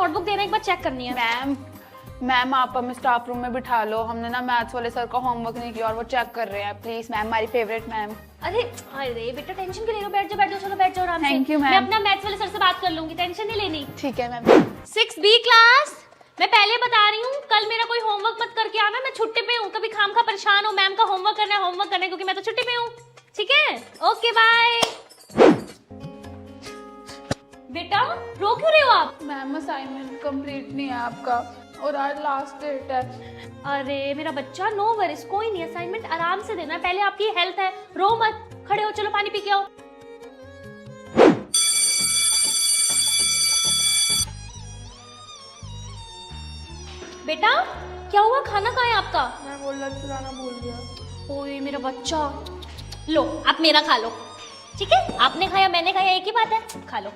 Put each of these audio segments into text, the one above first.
Notebook दे रहे हैं, एक बार चेक करनी है। मैम आप हमें स्टाफ रूम में बिठा लो, हमने ना मैथ्स वाले सर का होमवर्क नहीं किया और वो चेक कर रहे हैं। प्लीज मैम, हमारी फेवरेट मैम। अरे अरे बेटा टेंशन क्यों ले रहे हो, बैठ जाओ, चलो बैठ जाओ आराम से। Thank you ma'am. मैं अपना मैथ्स वाले सर से बात कर लूंगी, टेंशन नहीं लेनी। ठीक है मैम। 6B क्लास, मैं पहले बता रही हूँ, कल मेरा कोई होमवर्क मत करके आना, मैं छुट्टी पे हूँ। कभी खामखा परेशान हो, मैम का होमवर्क करना है क्योंकि मैं तो छुट्टी पे हूँ। ठीक है, ओके बाय। बेटा रो क्यों रहे हो आप? मैम असाइनमेंट कंप्लीट नहीं है आपका और आज लास्ट डेट है। अरे मेरा बच्चा, नो वरीज, कोई नहीं, असाइनमेंट आराम से देना, पहले आपकी हेल्थ है, रो मत, खड़े हो, चलो पानी पी के आओ। बेटा क्या हुआ, खाना कहाँ है आपका? मैं वो लंच लाना भूल गया। ओए मेरा बच्चा, लो आप मेरा खा लो, ठीक है? आपने खाया मैंने खाया, एक ही बात है, खा लो।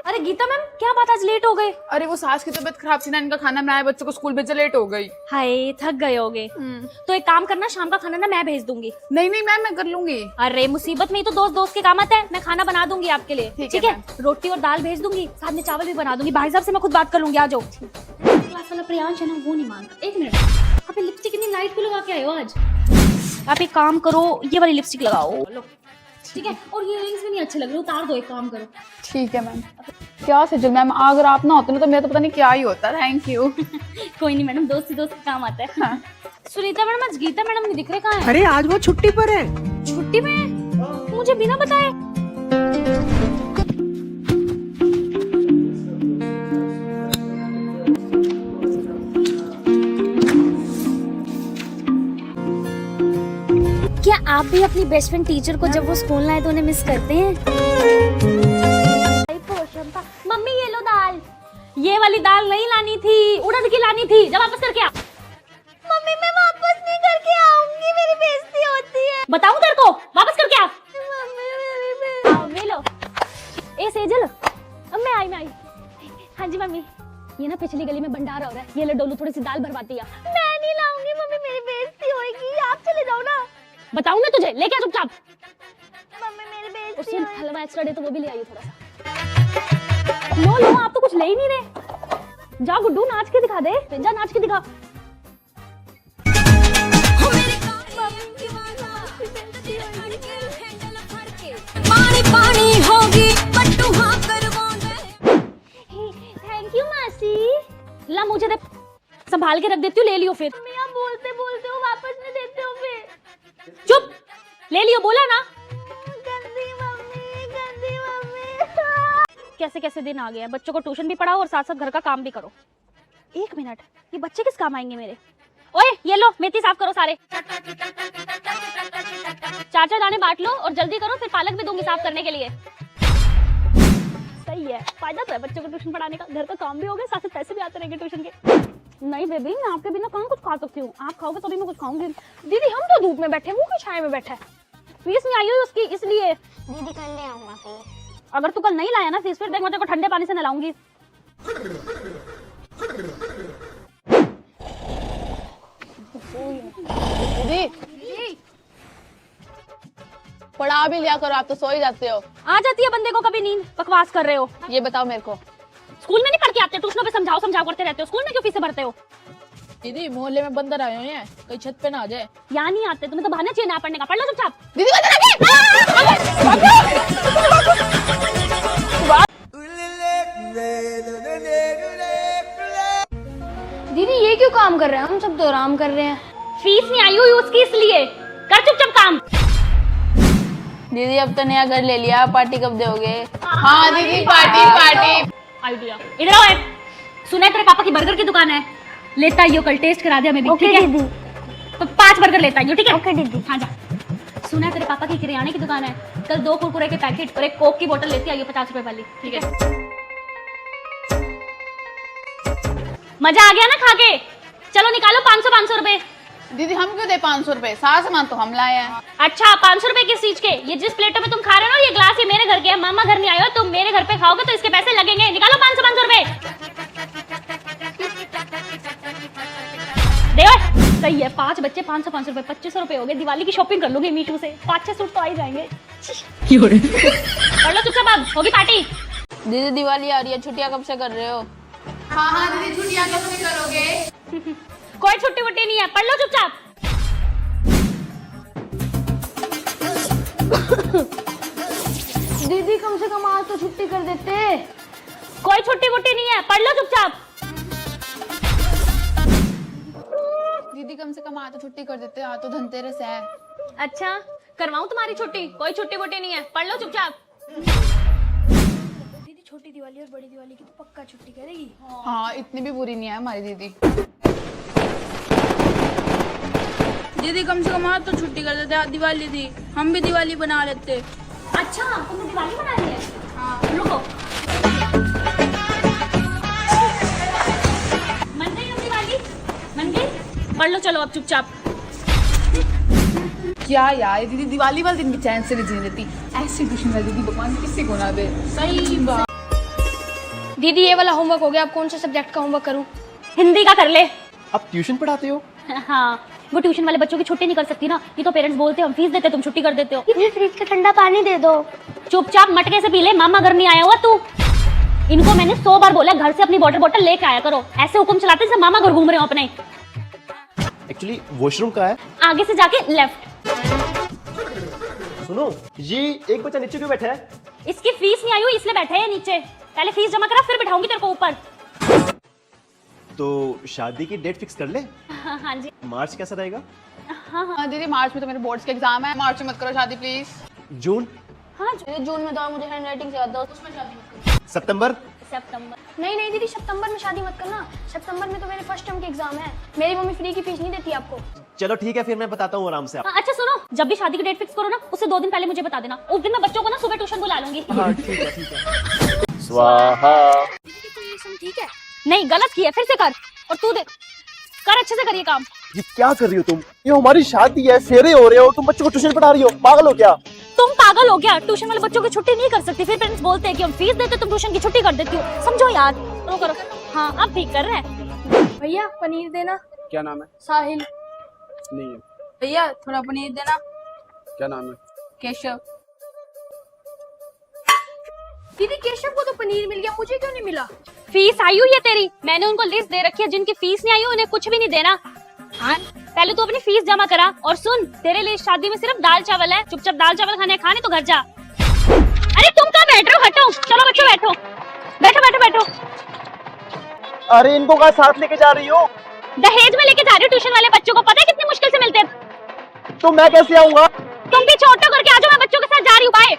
अरे गीता मैम, क्या बात, आज लेट हो गए? अरे वो सास की तबीयत खराब थी ना, इनका खाना बनाया, बच्चों को स्कूल भेजा, लेट हो गई। हाय थक गए होगे। तो एक काम करना, शाम का खाना ना मैं भेज दूंगी। नहीं नहीं मैम, मैं कर लूंगी। अरे मुसीबत में ही तो दोस्त दोस्त के काम आता है, मैं खाना बना दूंगी आपके लिए, ठीक है? रोटी और दाल भेज दूंगी, साथ में चावल भी बना दूंगी। भाई साहब से मैं खुद बात कर लूंगी, आ जाओ। क्लास वाला प्रियांश है ना, वो नहीं मानता। एक मिनट, आप लिपस्टिक इतनी लाइट क्यों लगा के आए हो आज? आप एक काम करो, ये वाली लिपस्टिक लगाओ, लो, ठीक है? और ये रिंग्स भी नहीं अच्छे लग रहे, उतार दो, एक काम करो। ठीक है मैम। क्या सजल मैम, अगर आप ना होते ना तो मेरा तो पता नहीं क्या ही होता। Thank you. कोई नहीं मैडम, दोस्ती दोस्त का काम आता है। हाँ। सुनीता मैडम, आज गीता मैडम नहीं दिख रहे, कहाँ है? अरे आज वो छुट्टी पर है। छुट्टी में? मुझे बिना बताए। क्या आप भी अपनी बेस्ट फ्रेंड टीचर को जब वो स्कूल लाए तो उन्हें मिस करते हैं? मम्मी ये लो दाल। ये वाली दाल नहीं लानी थी, उड़द की लानी थी, जब वापस करके आ। मम्मी मैं वापस नहीं करके आऊंगी, मेरी बेइज्जती होती है। बताऊं तेरे को, वापस करके आ। मम्मी मेरी बेइज्जती। ये लो। ए सेजल, अब मैं आई। हाँ जी मम्मी, ये ना पिछली गली में भंडारा हो रहा है, ये ले डोलू थोड़ी सी दाल भरवाती है। मैं नहीं लाऊंगी मम्मी, मेरी बेइज्जती होगी, आप चले जाओ ना। बताऊं मैं तुझे, लेके आ चुपचाप। मम्मी मेरी बेइज्जती होगी। हलवा एक्स्ट्रा दे तो वो भी ले आई थोड़ा सा। लो आप तो कुछ ले ही नहीं रहे। जा गुड्डू, नाच के दिखा दे, जा नाच के दिखा। पानी होगी पट्टू हाँ करवा दे। थैंक यू मासी। ला मुझे दे, संभाल के रख देती हूँ, ले लियो फिर। आप बोलते बोलते हो, वापस नहीं देते हो फिर। चुप, ले लियो, बोला ना। गंदी मम्मी। कैसे कैसे दिन आ गए हैं, बच्चों को ट्यूशन भी पढ़ाओ और साथ साथ घर का काम भी करो। एक मिनट, ये बच्चे किस काम आएंगे मेरे? ओए ये लो, मेथी साफ करो सारे, 4 दाने बांट लो और जल्दी करो, फिर पालक भी दूंगी साफ करने के लिए। सही है, फायदा तो है बच्चों को ट्यूशन पढ़ाने का, घर का काम भी हो गया, साथ साथ पैसे भी आते रहेंगे ट्यूशन के। नहीं बेबी, मैं आपके बिना कहाँ कुछ खा सकती हूँ, आप खाओगे तभी मैं कुछ खाऊंगी। दीदी हम तो धूप में बैठे, वो क्यों छाया में बैठा है? फीस नहीं आई हुई उसकी, इसलिए। दीदी कल ले आऊंगा फीस। अगर तू कल नहीं लाया ना फीस, फिर देख मैं तेरे को ठंडे पानी से नहलाऊंगी। दीदी पढ़ा भी लिया करो, आप तो सो ही जाते हो। आ जाती है बंदे को कभी नींद, बकवास कर रहे हो। ये बताओ मेरे को, स्कूल में नहीं पढ़ के आते, ट्यूशनों पे समझाओ करते रहते हो, स्कूल में क्यों फीसें भरते हो? दीदी मोहल्ले में बंदर आए हुए हैं, कहीं छत पे ना आ जाए। यहाँ नहीं आते, तुम्हें तो बहाना चाहिए ना पढ़ने का, पढ़ लो चुपचाप। दीदी दीदी ये क्यों काम कर रहे हैं, हम सब तो आराम कर रहे हैं। फीस नहीं आई हुई उसकी, इसलिए कर चुपचाप काम। दीदी अब तो नया घर ले लिया, पार्टी कब दोगे? हाँ दीदी पार्टी। आइडिया इधर आओ। सुना है तेरे पापा की बर्गर की दुकान है, लेता आइयो, कल टेस्ट करा दिया मैं भी। ओके ठीक है दीदी। तो 5 बर्गर लेता आइयो, ठीक है? ओके दीदी। हाँ जा। सुना है तेरे पापा की किराने की दुकान है, कल 2 कुरकुरे के पैकेट और एक कोक की बोतल लेती आइयो 50 रुपए वाली, ठीक है? मजा आ गया ना खा के? चलो निकालो 500 रुपए। दीदी हम क्यों दे 500 रुपए, सारा सामान तो हम लाए हैं। अच्छा 500 रुपए किस चीज के? ये जिस प्लेटों में तुम खा रहे हो ना, ये ग्लास, ये मेरे घर के है, मामा घर नहीं आए हो, तुम मेरे घर पे खाओगे तो इसके पैसे लगेंगे। निकालो 500 रुपए। देखो सही है, 5 बच्चे 500 रुपए, 2500 रुपए हो गए। दिवाली की शॉपिंग कर लूंगी मीशू से, 5-6 सूट तो आ ही जाएंगे। पढ़ लो चुपचाप, अब होगी पार्टी। दीदी दिवाली आ रही है, छुट्टियां कब से कर रहे हो? हाँ हाँ दीदी, छुट्टियां कब से करोगे? कोई छुट्टी वुट्टी नहीं है, पढ़ लो चुपचाप। दीदी कम से कम आज तो छुट्टी कर देते। कोई छुट्टी वुट्टी नहीं है, पढ़ लो चुपचाप। दीदी कम से कम आज तो छुट्टी कर देते, आज तो धनतेरस है। अच्छा, करवाऊं तुम्हारी छुट्टी? कोई छुट्टी वुट्टी नहीं है, पढ़ लो चुपचाप। दीदी छोटी दिवाली और बड़ी दिवाली की तो पक्का छुट्टी करेगी। हाँ, इतनी भी बुरी नहीं है हमारी दीदी। दीदी कम से कम आज तो छुट्टी कर देते, आज दिवाली थी, हम भी दिवाली बना लेते। अच्छा, तुमने दिवाली मनानी है? हाँ। रुको, मन गई अब दिवाली? मन गई? पढ़ लो चलो अब चुपचाप। क्या यार, दीदी दिवाली वाले दिन भी चैन से नहीं जीने देती। ऐसी ट्यूशन वाली दीदी भगवान किसी को ना दे। सही बात। दीदी ये वाला होमवर्क हो गया, अब कौन से सब्जेक्ट का होमवर्क करूं? हिंदी का कर ले। आप ट्यूशन पढ़ाते हो? हाँ, वो ट्यूशन वाले बच्चों की छुट्टी नहीं कर सकती ना, ये तो पेरेंट्स बोलते हैं हम फीस देते तुम छुट्टी कर देते हो। दीदी फ्रिज का ठंडा पानी दे दो। चुपचाप मटके से पी ले, मामा घर नहीं आया हुआ तू। इनको मैंने 100 बार बोला घर से अपनी वाटर बोतल लेके आया करो, ऐसे हुक्म चलाते जैसे मामा घर घूम रहे हो अपने। एक्चुअली वॉशरूम कहाँ है? आगे से जाके लेफ्ट। सुनो, ये एक बच्चा नीचे क्यों बैठा है? इसकी फीस नहीं आई हुई इसलिए बैठे हैं नीचे। पहले फीस जमा करा, फिर बिठाऊंगी तेरे को ऊपर। तो शादी की डेट फिक्स कर ले। हाँ जी। मार्च कैसा रहेगा? हाँ दीदी, मार्च में तो मेरे बोर्ड्स के एग्जाम है, मार्च में मत करो शादी प्लीज। जून? हाँ जून में तो मुझे हैंडराइटिंग से आता है, उसमें शादी मत करना। सितंबर? सितंबर। नहीं नहीं दीदी, सितंबर में शादी मत करना, सितंबर में तो मेरे फर्स्ट टर्म के एग्जाम है, मेरी मम्मी फ्री की फीस नहीं देती आपको। चलो ठीक है, फिर मैं बताता हूँ आराम से। हाँ, अच्छा सुनो, जब भी शादी की डेट फिक्स करो ना, उससे 2 दिन पहले मुझे बता देना। उस दिन मैं बच्चों को ना सुबह ट्यूशन बुला लूंगी। हाँ ठीक है ठीक है। स्वाहा। ठीक है। नहीं, गलत किया, फिर से कर। और तू देख, कर अच्छे से करिए काम। ये क्या कर रही हो तुम? ये हमारी शादी है, फेरे हो रहे हो, तुम बच्चों को ट्यूशन पढ़ा रही हो? पागल हो क्या? तुम पागल हो गया? ट्यूशन वाले बच्चों की छुट्टी नहीं कर सकती, फिर पेरेंट्स बोलते हैं कि हम फीस देते तुम ट्यूशन की छुट्टी कर देती हो। समझो यार। करो करो। हाँ, अब ठीक कर रहे हैं। भैया पनीर देना। क्या नाम है? साहिल। नहीं है। भैया थोड़ा पनीर देना। क्या नाम है? केशव। दीदी केशव को तो पनीर मिल गया, मुझे क्यों नहीं मिला? फीस आई हुई है तेरी, मैंने उनको लिस्ट दे रखी है, जिनकी फीस नहीं आई हुई उन्हें कुछ भी नहीं देना। हाँ, पहले तू अपनी फीस जमा करा। और सुन, तेरे लिए शादी में सिर्फ दाल चावल है, चुपचाप दाल चावल खाने तो घर जा। अरे तुम कहाँ बैठ रहे हो? हटो। चलो बच्चों बैठो, बैठो बैठो बैठो। अरे इनको कहाँ साथ लेके जा रही हो? दहेज में लेके जा रही हो ट्यूशन वाले बच्चों को, पता है कितनी मुश्किल से मिलते हैं। तो मैं कैसे आऊंगा? तुम पीछे ऑटो करके आ जाओ, मैं बच्चों के साथ जा रही हूँ। बाय।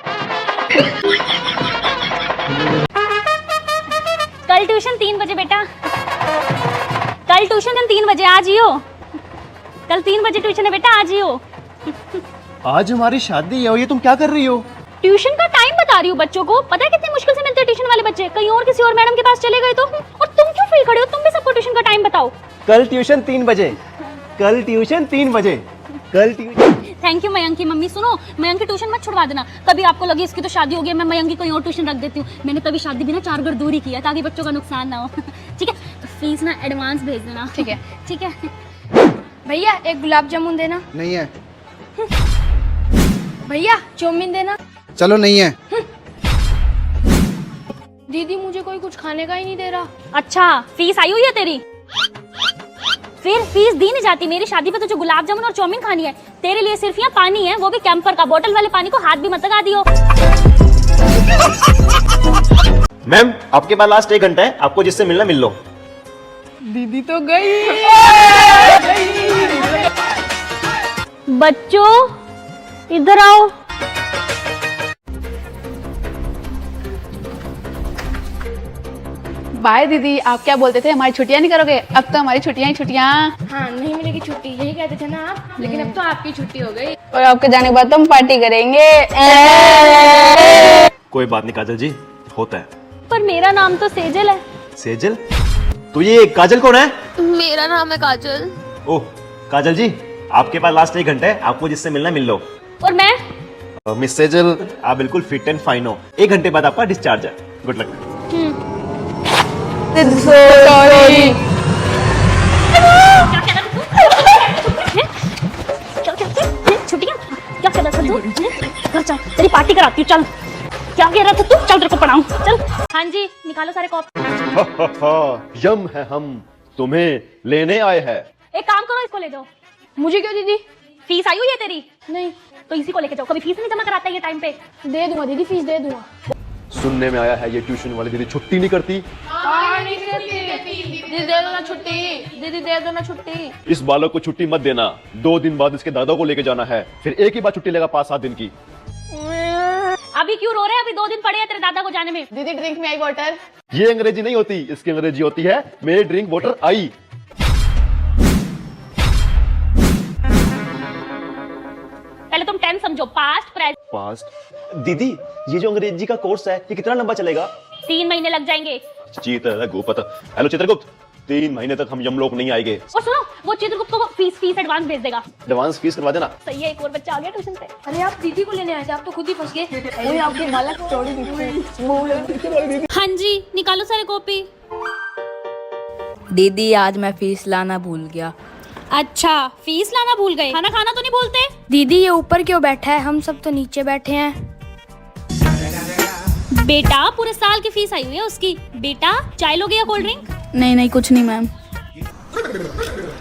कल ट्यूशन 3 बजे बेटा, कल ट्यूशन 3 बजे आ जियो। कल 3 बजे ट्यूशन है बेटा, आ जियो। आज हमारी शादी है और ये तुम क्या कर रही हो? ट्यूशन का टाइम बता रही हूँ बच्चों को, पता है कितनी मुश्किल से मिलते हैं ट्यूशन वाले बच्चे। कहीं और किसी और मैडम के पास चले गए तो, और तुम क्यों फ्री खड़े हो? तुम भी सबको ट्यूशन का टाइम बताओ। कल ट्यूशन 3 बजे। कल ट्यूशन 3 बजे। कल ट्यूशन। थैंक यू मयंक की मम्मी। सुनो, मयंक की ट्यूशन मत छुड़वा देना। कभी आपको लगे इसकी तो शादी हो गई, मैं मयंक की कहीं और ट्यूशन रख देती हूँ। मैंने तभी शादी भी ना 4 घर दूर ही किया ताकि बच्चों का नुकसान ना हो। ठीक है, तो फीस ना एडवांस भेज देना। ठीक है। ठीक है। भैया एक गुलाब जामुन देना। नहीं है। भैया चाउमीन देना। चलो नहीं है। दीदी मुझे कोई कुछ खाने का ही नहीं दे रहा। अच्छा, फीस आई हुई है तेरी? फिर फीस दी नहीं जाती। मेरी शादी पे तो जो गुलाब जामुन और चाउमीन खानी है, तेरे लिए सिर्फ यहाँ पानी है, वो भी कैंपर का। बोतल वाले पानी को हाथ भी मत लगा दियो। मैम, आपके पास लास्ट 1 घंटा है, आपको जिससे मिलना मिल लो। दीदी तो गई। बच्चों इधर आओ। बाय दीदी, आप क्या बोलते थे हमारी छुट्टियां नहीं करोगे? अब तो हमारी छुट्टियां ही छुट्टियां। हाँ नहीं मिलेगी छुट्टी, यही कहते थे ना आप, लेकिन अब तो आपकी छुट्टी हो गई। और आपके जाने के बाद तो हम पार्टी करेंगे। कोई बात नहीं काजल जी, होता है। पर मेरा नाम तो सेजल है। सेजल? तो ये काजल कौन है? मेरा नाम है काजल। ओह काजल जी, आपके पास लास्ट 1 घंटा है, आपको जिससे मिलना मिल लो। और मैं? मिस सेजल, आप बिल्कुल फिट एंड फाइन हो। 1 घंटे बाद आपका डिस्चार्ज है। Good luck. सॉरी। छुट्टियां क्या कह रहा था तू? घर चल, तेरी पार्टी कराती हूँ। चल, क्या कह रहा था तू? चल। चल तेरे को पढ़ाऊं चल। हाँ जी निकालो सारे कॉपी। यम है हम तुम्हें लेने आए हैं। एक काम करो इसको ले जाओ। मुझे क्यों दीदी? फीस आई हुई है तेरी? नहीं। तो इसी को लेके जाओ, कभी फीस नहीं जमा कराता ये टाइम पे। दे दूंगा दीदी, फीस दे दूंगा। सुनने में आया है ये ट्यूशन वाली दीदी छुट्टी नहीं करती। दीदी दे दो ना छुट्टी, दीदी दे दो ना छुट्टी। इस बालक को छुट्टी मत देना, 2 दिन बाद इसके दादा को लेके जाना है, फिर एक ही बार छुट्टी लेगा 5-7 दिन की। अभी क्यों रो रहे हैं? अभी 2 दिन पड़े हैं तेरे दादा को जाने में। दीदी ड्रिंक में आई वाटर। ये अंग्रेजी नहीं होती, इसकी अंग्रेजी होती है मेरे ड्रिंक वाटर आई। पहले तुम टेंस समझो, पास्ट प्रेजेंट। पास्ट दीदी ये जो अंग्रेजी का कोर्स है ये कितना लंबा चलेगा? 3 महीने लग जाएंगे। चित्रगुप्त, हेलो चित्रगुप्त, 3 महीने तक हम यमलोक नहीं आएंगे। और सुनो वो चित्रगुप्त को फीस एडवांस भेज देगा। एडवांस फीस करवा देना। सही है, एक और बच्चा आ गया ट्यूशन से। अरे आप दीदी को लेने आए थे, आप तो खुद ही फंस गए। हाँ जी निकालो सारे कॉपी। दीदी आज मैं फीस लाना भूल गया। अच्छा फीस लाना भूल गए, खाना खाना तो नहीं भूलते? दीदी ये ऊपर क्यों बैठा है, हम सब तो नीचे बैठे हैं। बेटा पूरे साल की फीस आई हुई है उसकी। बेटा चाय लोगे या कोल्ड ड्रिंक? नहीं कुछ नहीं मैम।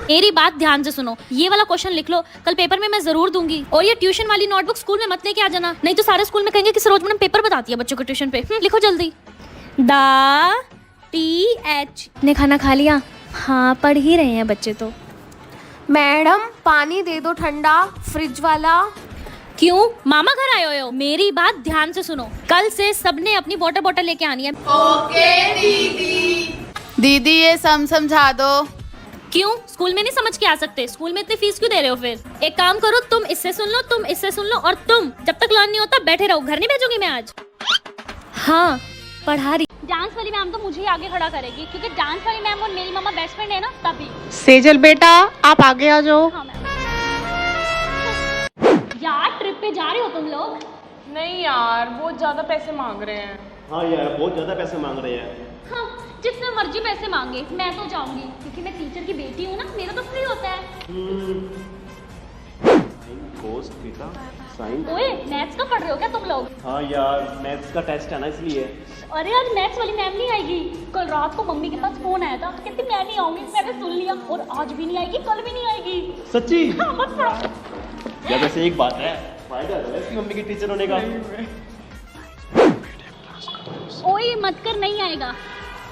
मेरी बात ध्यान से सुनो, ये वाला क्वेश्चन लिख लो, कल पेपर में मैं जरूर दूंगी। और ये ट्यूशन वाली नोटबुक स्कूल में मत लेके आ जाना, नहीं तो सारे स्कूल में कहेंगे कि सरोज मैडम पेपर बताती है बच्चों के ट्यूशन पे। लिखो जल्दी। TH ने खाना खा लिया? हाँ पढ़ ही रहे हैं बच्चे तो। मैडम पानी दे दो ठंडा, फ्रिज वाला। क्यों मामा घर आए हुए हो? मेरी बात ध्यान से सुनो, कल से सबने अपनी वाटर बॉटल लेके आनी है। ओके दीदी। दीदी ये समझा दो। क्यों स्कूल में नहीं समझ के आ सकते? स्कूल में इतनी फीस क्यों दे रहे हो? फिर एक काम करो, तुम इससे सुन लो, तुम इससे सुन लो, और तुम जब तक लर्न नहीं होता बैठे रहो। घर नहीं भेजूंगी मैं आज। हाँ पढ़ा रही। डांस वाली मैम तो मुझे ही आगे खड़ा करेगी, क्योंकि डांस वाली मैम और मेरी मामा बेस्ट फ्रेंड है ना, तभी। सेजल बेटा आप आगे आ जाओ। हाँ मैम। यार ट्रिप पे जा रहे हो तुम लोग? नहीं यार बहुत ज्यादा पैसे मांग रहे हैं। हाँ यार बहुत ज्यादा पैसे मांग रहे हैं। हाँ जितने मर्जी पैसे मांगे, मैं तो जाऊंगी, क्योंकि मैं टीचर की बेटी हूँ ना, मेरा तो फ्री होता है। Cos theta sine. ओए मैथ्स का पढ़ रहे हो क्या तुम लोग? हाँ यार मैथ्स का टेस्ट है ना इसलिए। अरे आज मैथ्स वाली मैम नहीं आएगी। कल रात को मम्मी के पास फोन आया था, कहती मैं नहीं आऊंगी। मैंने सुन लिया, और आज भी नहीं आएगी, कल भी नहीं आएगी। सच्ची? हाँ मत पढ़ो। यार वैसे एक बात है, फायदा तो है इसकी मम्मी की टीचर होने का। ओए मत कर, नहीं आएगा।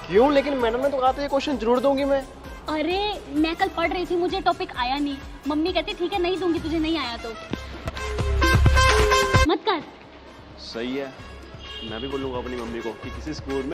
क्यों? लेकिन मैडम ने तो कहा था ये क्वेश्चन जरूर दूंगी मैं। अरे मैं कल पढ़ रही थी, मुझे टॉपिक आया नहीं। मम्मी कहती ठीक है नहीं दूंगी तुझे, नहीं आया तो मत कर। सही है, मैं भी बोलूंगा अपनी मम्मी को कि किसी स्कूल में